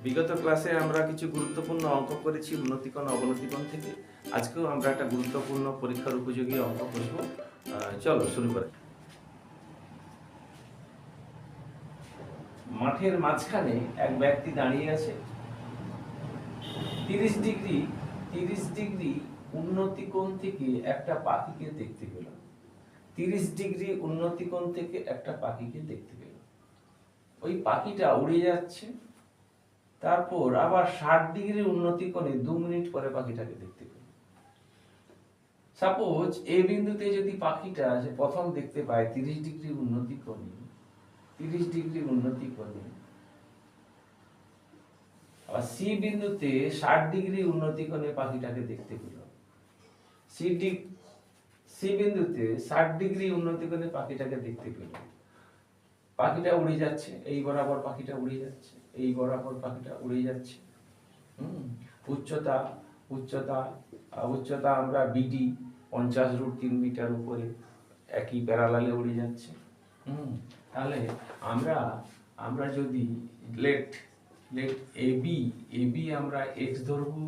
বিগত ক্লাসে আমরা কিছু গুরুত্বপূর্ণ অঙ্ক করেছি উন্নতিকোণ অবনতিকোণ থেকে। আজকেও আমরা একটা গুরুত্বপূর্ণ পরীক্ষার উপযোগী অঙ্ক করব। চলো শুরু করি। মাঠের মাঝখানে এক ব্যক্তি দাঁড়িয়ে আছে। 30 ডিগ্রি উন্নতিকোণ থেকে একটা পাখিকে দেখতে পেল। 30 ডিগ্রি উন্নতিকোণ থেকে একটা পাখিকে দেখতে পেল। ওই পাখিটা উড়ে যাচ্ছে। তারপর আবার 60 ডিগ্রি উন্নতি কোণে 2 মিনিট পরে পাখিটাকে দেখতে পেল। সাপোজ এ বিন্দুতে যদি পাখিটা সে প্রথম দেখতে পায় 30 ডিগ্রি উন্নতি কোণে, 30 ডিগ্রি উন্নতি কোণে, আর সি বিন্দুতে 60 ডিগ্রি উন্নতি কোণে পাখিটাকে দেখতে পেল। সি বিন্দুতে 60 ডিগ্রি উন্নতি কোণে পাখিটাকে দেখতে পেল। পাখিটা উড়ে যাচ্ছে, এই বরাবর পাখিটা উড়ে যাচ্ছে, এই বরাবর পাখিটা উড়ে যাচ্ছে। উচ্চতা উচ্চতা উচ্চতা আমরা বিডি 50√3 মিটার উপরে একই প্যারালালে উড়ে যাচ্ছে। তাহলে আমরা যদি লেট এবি আমরা এক্স ধরবো,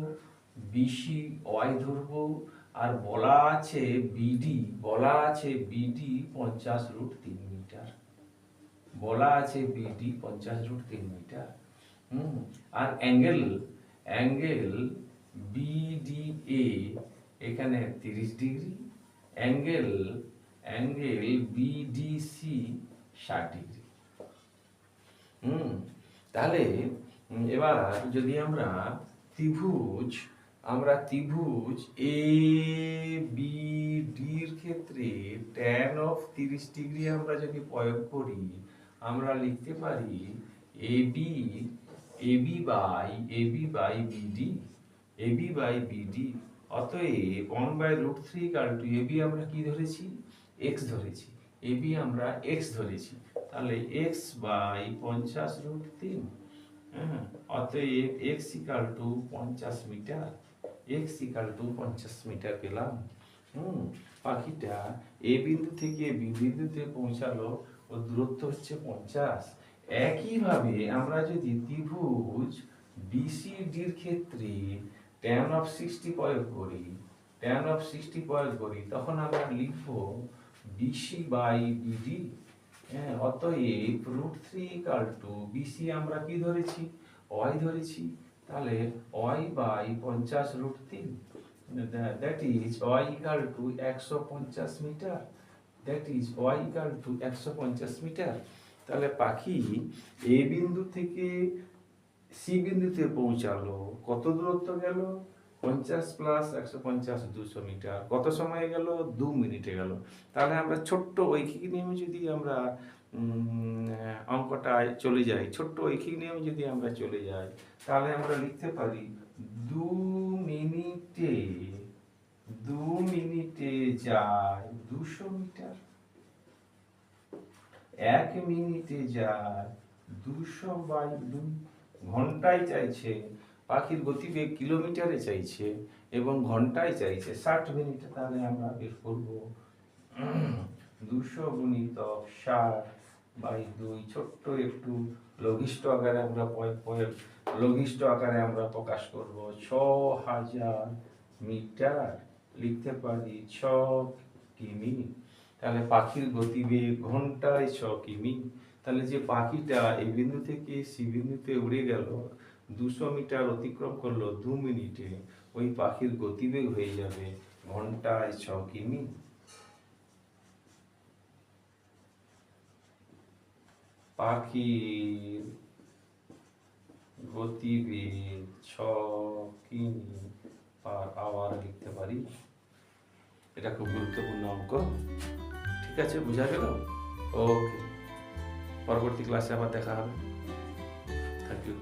বিসি ওয়াই ধরবো, আর বলা আছে বিডি 50√3 মিটার। বলা আছে বিডি 50√3 মিটার। আর অ্যাঙ্গেল বিডিএ এখানে 30 ডিগ্রি, অ্যাঙ্গেল বিডিসি 60 ডিগ্রি। তাহলে এবার যদি আমরা ত্রিভুজ এ বি ডির ক্ষেত্রে tan অফ 30 ডিগ্রি আমরা যদি প্রয়োগ করি, আমরা লিখতে পারি এবি বাই বিডি। অতএব 1/√3 এবি আমরা কি ধরেছি? এক্স ধরেছি। এবি আমরা এক্স ধরেছি। তাহলে এক্স বাই 50√3। অতএব x = 50 মিটার। x = 50 মিটার পেলাম। পাখিটা এ বিন্দু থেকে বি বিন্দুতে পৌঁছালো, ও দূরত্ব হচ্ছে 50। একইভাবে আমরা যদি ত্রিভুজ বিসিডির ক্ষেত্রে tan অফ 60 প্রয়োগ করি, তখন আমরা লিখব বিসি বাই বিডি। অতএব √3 বিসি আমরা কি ধরেছি? ওয়াই ধরেছি। তাহলে y by 50√3, that is y equal to 150 metre. Y equal to 150 metre. তাহলে পাখি এ বিন্দু থেকে সি বিন্দুতে পৌঁছালো, কত দূরত্ব গেল? 50 প্লাস 150 200 মিটার। কত সময়ে গেল? 2 মিনিটে গেল। তাহলে আমরা ছোট্ট ঐকিক নিয়মে যদি আমরা অঙ্কটায় চলে যাই, তাহলে আমরা লিখতে পারি 2 মিনিটে যায় 200 মিটার। 1 মিনিটে যায় 200/2। ঘন্টায় চাইছে, পাখির গতিবেগ কিলোমিটারে চাইছে এবং ঘন্টায় চাইছে 60 মিনিট। তাহলে আমরা বের করব 200 × 60/2। ছোট্ট একটু লঘিষ্ঠ আকারে আমরা প্রকাশ করব 6000 মিটার। লিখতে পারি 6 কিমি। তাহলে পাখির গতিবেগ ঘন্টায় 6 কিমি। তাহলে যে পাখিটা এই বিন্দু থেকে সি বিন্দুতে উড়ে গেল, 200 মিটার অতিক্রম করলো 2 মিনিটে, ওই পাখির গতিবেগ হয়ে যাবে ঘন্টায় 6 কিমি। পাখির গতিবেগ 6 কিমি/আওয়ার লিখতে পারি। এটা খুব গুরুত্বপূর্ণ অঙ্ক। ঠিক আছে, বোঝা গেল? ওকে, পরবর্তী ক্লাসে আবার দেখা হবে। Thank you.